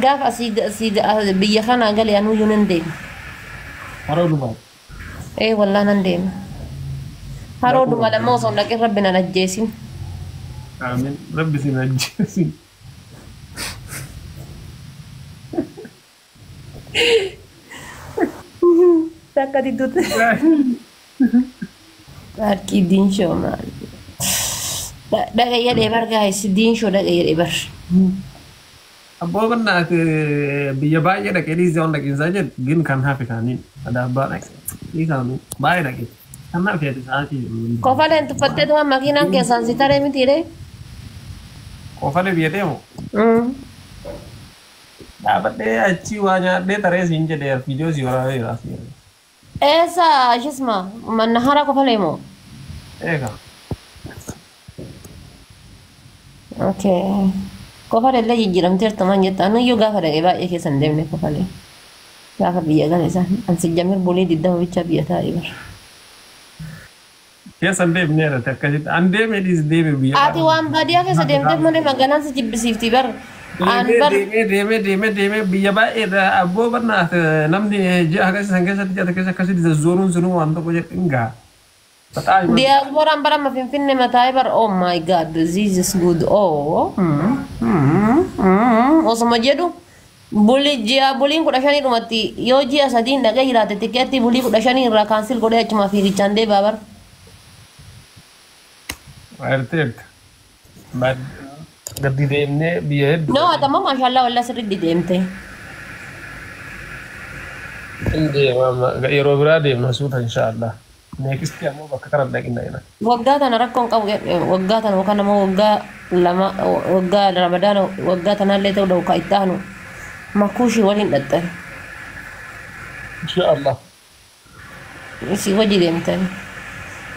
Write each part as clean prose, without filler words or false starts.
قاف أسيد بيخنا قال يا نو ينندم هرو دبي إيه والله نندم لا هارود قوة ما لما وصلنا كيف ربنا نجيسين آمين ربي سينجي تاكدي دوت أكيد دين شو ما ده يا دبر guys دين شو ده يا دبر Abbo kan biyya baay'ee dhaqee dhiisee waan dhaqeessaa jedhu gin kan hafe kaaniin ada abbaa dhaqe dhiisaanu baay'ee dhaqe kan hafe ati sa'aatii jiru كوفالين تفتت ما ماكينة كيسان ستارة متيرة qofalee biyya deemu dhaabadhee achi waa nyaadhee taree siin jedhee viidiyoo si waraabee jira asii إيسا شو اسمه من نهارا كوفالين مو eega أوكي كوفالين لا يجي لم ترتمان جتا أنا يو غافر إيه بقى إيه سندمني كوفالين غافر بيا غاني سان أنسي جامر بولي ديدا وبيتشا بيا تايبر keessa deemneera akkasitti an deeme dhiis deeme biyya آتي وان باديا كيسا ديمتف مالي مغانان سجيب سيفتي بر أن بر deemee biyya baay'eedha abboo barnaat namni ji'a akkasisan keessatti jata keessa akkasitti zazzoruun sunuu waan tokko jedhe hingaa baxaa diasporan bara ma finfinne matai bar oh my god this is good oh osama jedhu buli jia bulin kuda shani rumati yo jia sadin daga irate tiketi buli kuda shani irra cancel kode achuma firi chande babar arteet bad gadi deemne biyya hedduu no atama mashallah walla sirri demte yeroo biraa deemna suuta inshaallah next ammoo bakka kana dhaqinna ina waggaatan rakkon qabu waggaatan wakana mo wagga lama wagga ramadana waggaatan alle ta'u daw ka ittaanu makushi walin datte inshaallah isi waji demte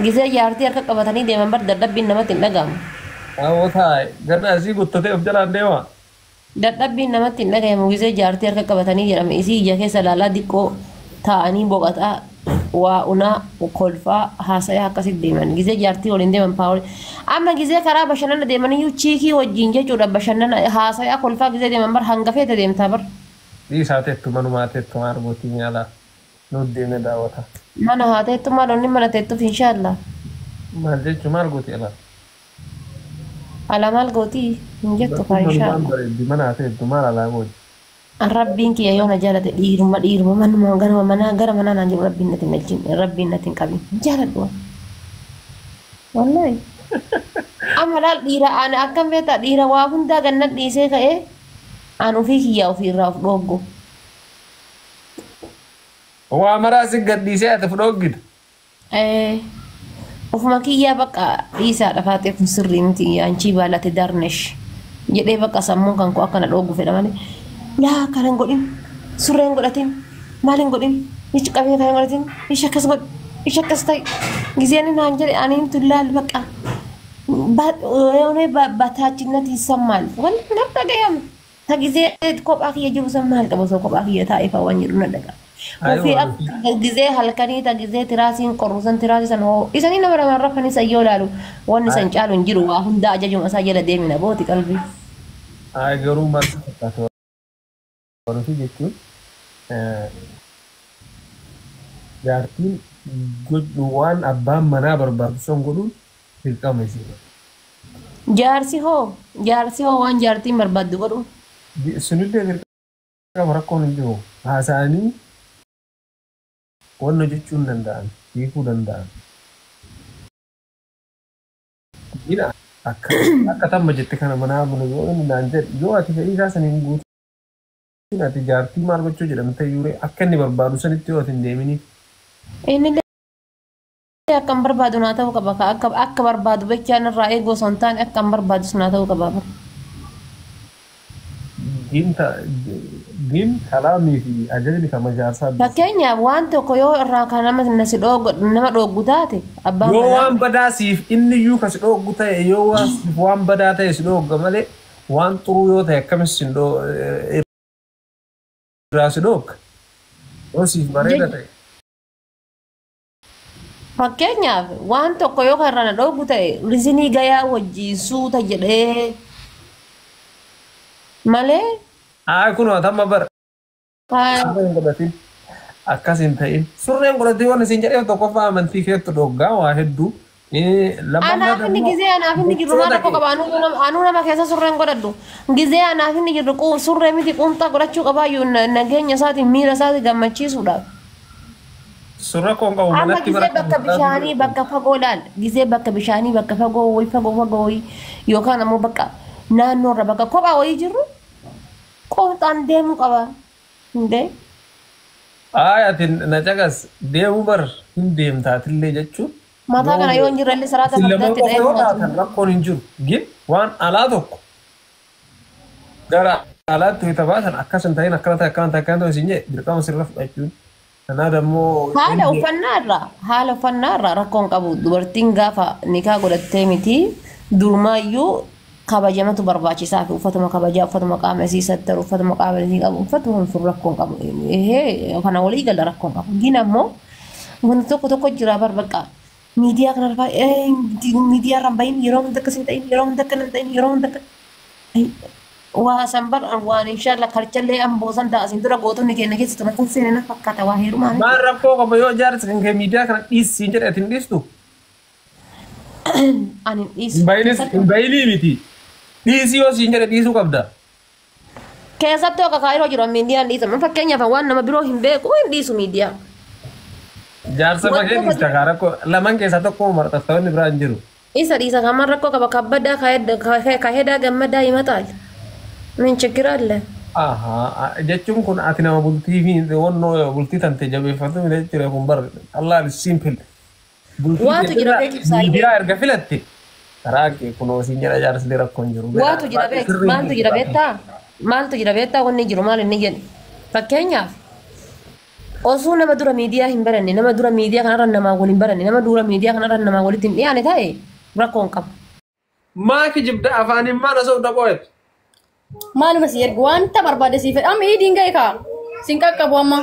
gise yaarti harka qabatanii deeman bar dadhabbiin namatti hin dhagahamu awoo taa'e gadda asii guttatee of jalaan deema dadhabbiin namatti hin dhagahamu gise jaartii harka qabatanii jedhame isii ija keessa laalaa diqqoo taa'anii boqataa waa unaa kolfaa haasayaa akkasitti deeman gise jaartii waliin deeman paawul amma gise karaa bashannana deemaniyyuu chiikii wajjin jechuudha bashannana haasayaa kolfaa gise deeman bar hangafeete deemtaa bar dhiisaa teettu manumaa teettu maargotii mi'aalaa nuut deemee daawwata mana haa teettu maalonni mana teettuuf inshaallah maal jechuun maargotii alaa ala maal gootii hin jettu kaa inshaallah bareeddi mana teettu maal alaa gooti rabbiin kiyya yoo na jaalate dhiiruma manuma ganama manaa gara manaa naan jiru rabbiin natin galchin rabbiin natin qabin jaaladhu wallahi amma laal dhiira ani akkam beekta dhiira waa hundaa gannat dhiisee ka'ee an ufii kiyyaa ofiirraa of dhooggu waa maraa si gadhiisee ati fudhoggita ufuma kiyyaa bakka dhiisaa dhafaatee kun sirrii miti anchii baalate darnesh jedhee bakka sammuun kan koo akkana dhooggu fedha malee laa kanan godhin surreen godhatin maalin godhin ichi qabee kan godhatin ishi akkas ta'e giseen naan jedhe aniin tullaal bakka bataachinati sammaal wanti narra gayam ta gisee kophaa kiyya jiru sammaal qaba osoo kophaa kiyya taa'ee fawwan jedhu na dhaga وفي gisee halkanii ta gisee tiraasiin qorrusan tiraasii san hoo isanii nama namaan rafanii sayyoo laalu wanni san caalu hin jiru waa hundaa ajajuma isaa jala deemina booti qalbii garuu maal fakkaatu warri jechuun jaartiin godhu waan abbaan manaa barbaadu son godhuun dirqama isii jaarsi hoo waan jaartiin barbaaddu godhu sunillee dirqama rakkoon hin jiru haasa'anii wanna jechuun danda'an hiikuu danda'an ina akka tamma jette kana manaa buna yoo inni naan jedhe yoo ati fedhii isaa saniin guutuun ati jaartii maal gochuu jedhamte yuure akka inni barbaadu sanitti yoo ati hin deeminiif inni akkan barbaadu naa ta'uu qaba akka barbaadu bechaan irraa eeguu osoo hin taane akkan barbaadus naa ta'uu qaba din kalaamii fi ajajni kama jaarsaa fakkeenyaaf waan tokko yoo irraa kan nama dhooggu taate abbaan yoo waan badaa siif inni iyyuu kas dhooggu ta'e yoo waan badaa ta'e si dhoogga malee waan xuruu yoo ta'e akkamis sin irraa si dhoogga yoo siif bareeda ta'e fakkeenyaaf waan tokko yoo kan irraa dhooggu ta'e rizinii gayaa wajjin suuta jedhee malee Kun waatama bar. Hai. Surreen godhatin akkasin ta'in. Surreen godhatee waan isin jedhee tokkoffaa amantii keessatti dhoggaa waa hedduu. Anaaf inni gizee anaaf inni jirru maal tokko qaba anuu nama keessa surreen godhadhu gizee anaaf inni jirru surree miti qumxaa godhachuu qabaayyuu nageenya isaatiin miira isaatiin gammachiisuudhaaf. Surra koon qabu manatti gizee bakka bishaanii bakka fagoo laal gizee bakka bishaanii bakka fagoo wayii yookaan ammoo bakka naannoorra bakka kophaa wayii jirru qumxaan deemuu qaba hundee. Aayatiin na cagas deemuu bar hin deemtaatillee jechuun. Mata kana yoo jirallee saraata fardatti ta'ee rakkoon hin jiru gin waan alaa tokko gara alaatti taphatan akkasan ta'in akkana ta'in isin jedhe dirqama sirra fudhachuun kanaa dammoo haala uffannaarraa rakkoon qabu dubartiin gaafa nikaa godhattee miti durumaayyuu kabajamatu barbaachisaa fi uffatuma kabajaa uffatuma qaama isii sattaru uffatuma qaama isii qabu uffatuma sun rakkoon qabu kana walii gala rakkoon qabu gin ammoo wanti tokko jira barbaqaa. Media kan apa? Media rambain, yerong dekat sintain, yerong dekat nantain, yerong dekat. Wah sambar, wah insya Allah kerja le am bosan dah sintura goto nih kayaknya gitu, tapi sih nena kata wahir mana? Marah kok apa yo jar sering ke media kan is sincer etin is tu. Anin is. Baili miti. Is yo sincer etin isu kabda. Kayak sabtu aku kairo jero media itu, mana pakainya apa? Wan nama biro himbe, kau yang di isu media. Jaarsa bagian Instagram ko laman keessa tokko marxastoonni biraan jiru. Isa dhiisa kamar rakkoo qaba kabbada kahedaa gammadaa himatal. Min chikiraalle. Jechuun kun ati nama bultii fi wannoo bultii tante jabeeffatu mi jechuudha kun bar Allah is simple. Waatu jira beeku saayii. Miidiyaa erga filatte karaa kee kunoo siin jedha jaarsi rakkoon jiru. Waatu jira beeku maaltu jira beektaa wanni jiru maal inni jedhe fakkeenyaaf. Osoo nama dura media hin baranne nama dura media kanarra namaa waliin baranne nama dura media kanarra namaa walitti hin dhiyaane ta'e rakkoon qabu. Maaki jibda afaanin maal osoo dhaqooyet. Maaluma si ergu wanta barbaade si fedha amma hidiin ga'e kaa sin qaqqabu amma.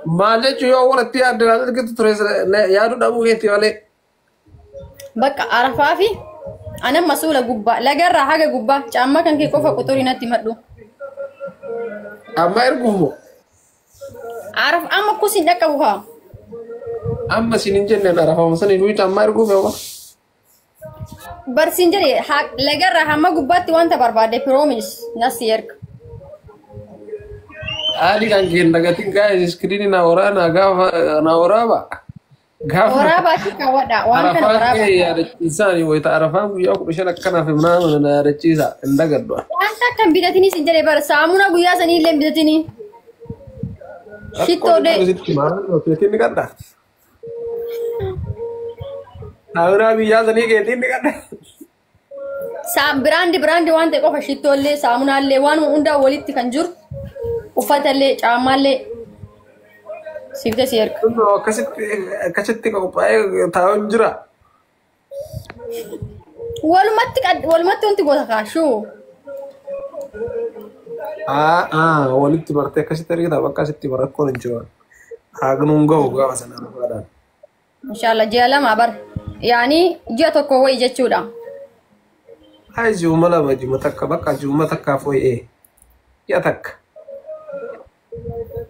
Maal jechuun yoo walitti yaadde argitu ture yaadu dhabuu keetti malee. Bakka arafaa fi anan masuula gubbaa lagarraa haga gubbaa caammaa kan kee qofa quxurii natti madhu. Amma erguumoo. Araf amma kusin dhaqqabu haa. Amma sinin jenneen arafamu sani nuyi amma erguuf yoo. Barsiin jedhee lagarraa hamma gubbaatti wanta barbaade piroomis nasi erga. Ali kan keen dagatiin gaa'e iskiriini na waraana gaafa na waraaba. Gaafa waraaba ki kawadha waan kana waraaba. Isaani wayita arafaan guyyaa 15 akkanaaf himnaama na yaadachiisa hin dagaddu. Wanta akkan bitatini sin jedhee bara saamuna guyyaa sanii illee bitatini. Shittoodee. Keetiin ni gadda. Saamuna biyyaa sanii keetiin ni gadda. Biraandi waan ta'e qofa shittoolee saamunaallee waan hundaa walitti kan jiru uffatallee caammaallee siifte si erga. Akkasitti qophaa'ee taa'uun jira. Walumatti wanti gosa kaashuu. Walitti bartee akkasitti argita bakka asitti barakkoon hin jiru. Haagnuun gahu gaafa sana barbaadaan. Inshallah ji'a lama bar yaani ji'a tokko wayii jechuudha. Hai ji'uma lama ji'uma takka bakka ji'uma takkaaf wayii ji'a takka.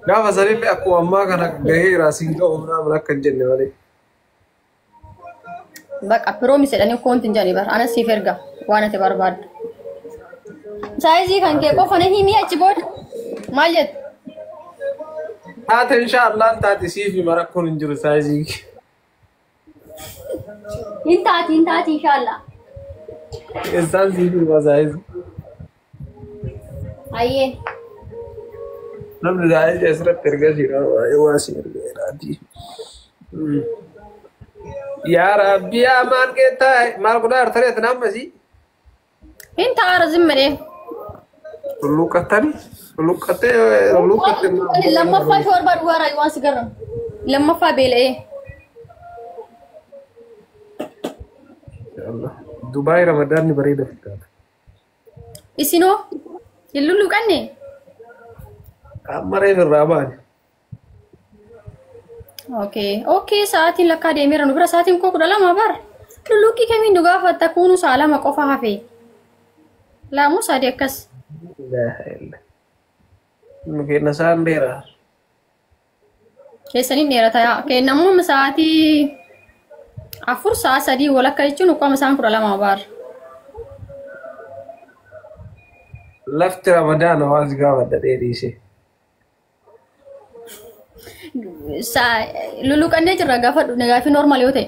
Gaafa sanillee akkuma ammaa kana gahee raasiin ga'u namni akka hin jenne malee. Bakka piroomis jedhanii koonti hin jedhani bara anas siif erga waan ati barbaaddu. Saayizii kan kee qofa na himii achi booda maal jettu? Taate inshaallah taate siif rakkoon hin jiru saayizii. Hin taati inshaallah. Isaan siif saayizii. Ayyee. Namni saayizii asirratti erga jira waa si erga. Yaa Rabbi amaan keetaa maal godhaa artareetti nammasi? Hin taara zimmadee. Lukkatanii? Lukkattee lammaffaa shoorba dhugaarraa waan si garra. Lammaffaa beela'ee. Dubaay Ramadaanni bareeda fakkaata. Isinoo hin lulluqanne? Amma reefu irraa baane. Okay, sa'aatiin lakkaa deemeera nu bira sa'aatiin koo 12 bara. Lulluqqii kamiin nu gaafatta kuunu sa'a 2 qofa hafe. Laamu sadii akkas. لا إله mungkin sandera. Keessaniin dheerata yaa. Kennamuu sa'aatii afur sa'a sadii walakka jechuun uffama isaan 12 baar. Lafti Ramadaan hawaasa gaafadha dheedhiise. Luluqannee jirra gaafadhu gaaffii normaal yoo ta'e.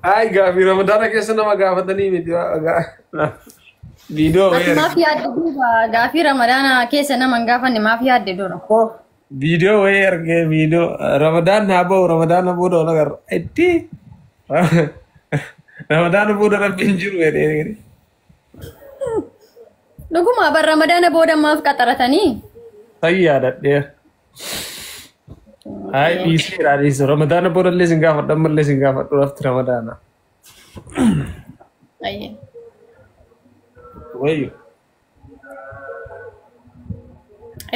Ay gaafii Ramadaana keessa nama gaafatanii miti viidiyoo Ati maaf yaadde duuba gaaffii Ramadaana keessa nama hin gaafanne maaf yaadde dura? viidiyoo wayii argee viidiyoo Ramadaan haa ba'u Ramadaana booda ol agarra itti Ramadaana booda rabbiin jiru jedhee. Dhuguma bar Ramadaana booda maaf qaxaratanii? Sayyaadadhee. Ay dhiiseera dhiisu Ramadaana booda illee sin gaafadhu ammallee sin gaafadhu lafti Ramadaana. Ayyee. Wayyo.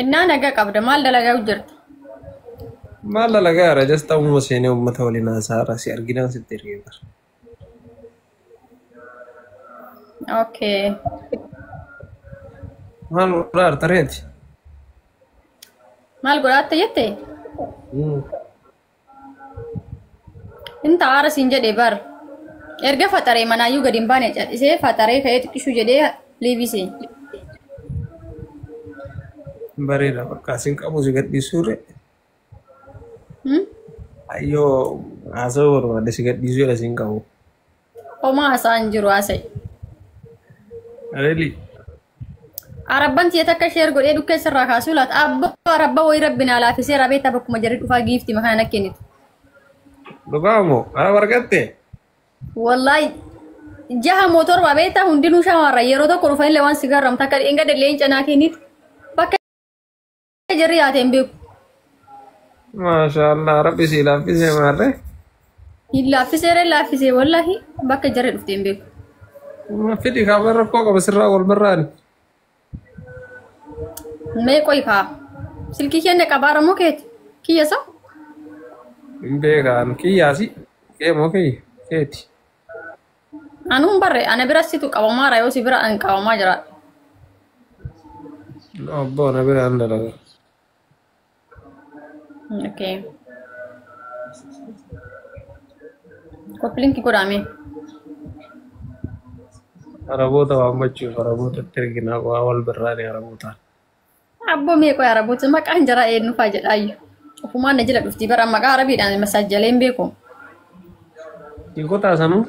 Innaa nagaa qabda maal dalagaa jirta? Maal dalagaa jira jasta uumama seenee uummata waliin haasa'a si arginaan sitti ergee bara. Okay. Maal godhaa tareeti? Maal godhaatte jette? Inta aara siin jedhee bar. Erga faxaree manaayyuu gadi hin baane cadhisee faxaree ka'ee xiqqishuu jedhee liibisee. Bareeda bakka sin qabu si gadhiisuure. Ayyoo haasa'uu barbaade si gadhiisuudha sin qabu. Homaa haasa'an jiru haasa'e. Really? Arabban tiyya takka sheer godhee dukkeessa irraa kaasuu laata abba arabba wayii rabbinaa laafisee rabeetta bakkuma jarri dhufaa giifti makaan akka kennitu. Dhugaamoo araba argatte? Wallahi jaha motor rabeetta hundinuu shamarra yeroo tokko dhufa illee waan sigaarram takka dhenga dalleen canaa kennitu bakka jarri yaateen beeku. Maashaallah rabbi si laaffisee maarree? Hin laaffisee wallahi bakka jarri dhufteen beeku. Fidhi kaaba rakkoo qaba sirraa wal barraani. Mee qoy kaa silkii kenne qabaara moo keeti kiyyasa? Hin beekaan kiyyaasi kee moo keeti? Anuun barre ana bira situ qabamaara yoo si bira an qabamaa jira. Obbo na bira an dalaga. Okay. Koplinki godhame. Araboota waan bachuuf araboota erginaa waa wal birraani arabootaan. Abbo mee qoy araboota maqaan jara eenyu faa jedhaayyuu. Ofumaan na jila dhuftii bara maqaa arabiidhaan masaajjaleen beeku. Chiikota sanuu?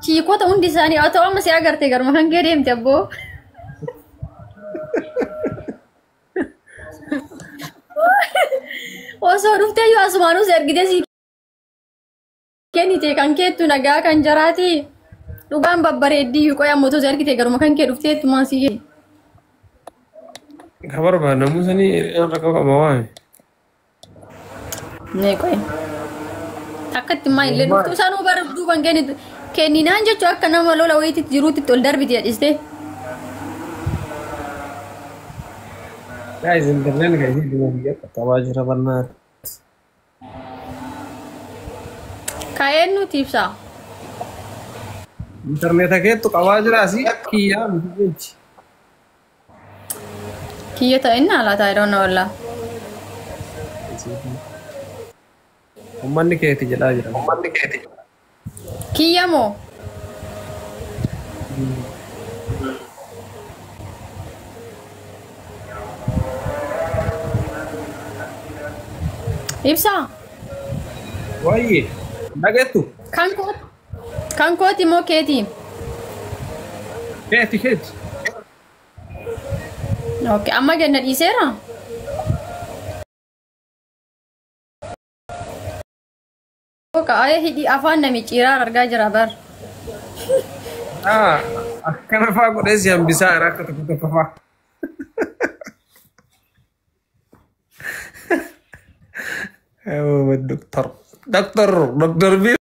Chiikota hundi isaanii haa ta'u amma si agartee garuma kan kee deemte abboo. Osoo dhuftee yoo asumaanuu si argite si kennite kan keettu nagaa kan jaraati. Dhugaan babbareeddii qoy ammoo osoo si argite garuma kan kee dhuftee ittumaan si kee. Kabar namun sani rakka qaba waa'ee. Nee qoy. Akkatti maa illee dhuftu isaanuu bara duuban kenninaan jechuun akka nama lola wayiitti jiruutti ol darbite jedhiste. Guys, internet guys ini mau dia ketawa jira benar. Kain nuti ibsa. Internet aja tuh kawa jira sih kia mungkin. Kia tak enak lah, I don't know lah. Umman ni kayak tidak aja. Kia mo. Ibsa. Woi, naga tuh. Kan kooti moo keeti? Keeti. Okay, amma ganna dhiiseera? Ay hidhi afaan nami ciiraa argaa jira bar. Akkana faa godhee si hambisaa irraa akka tokko faa. Dokter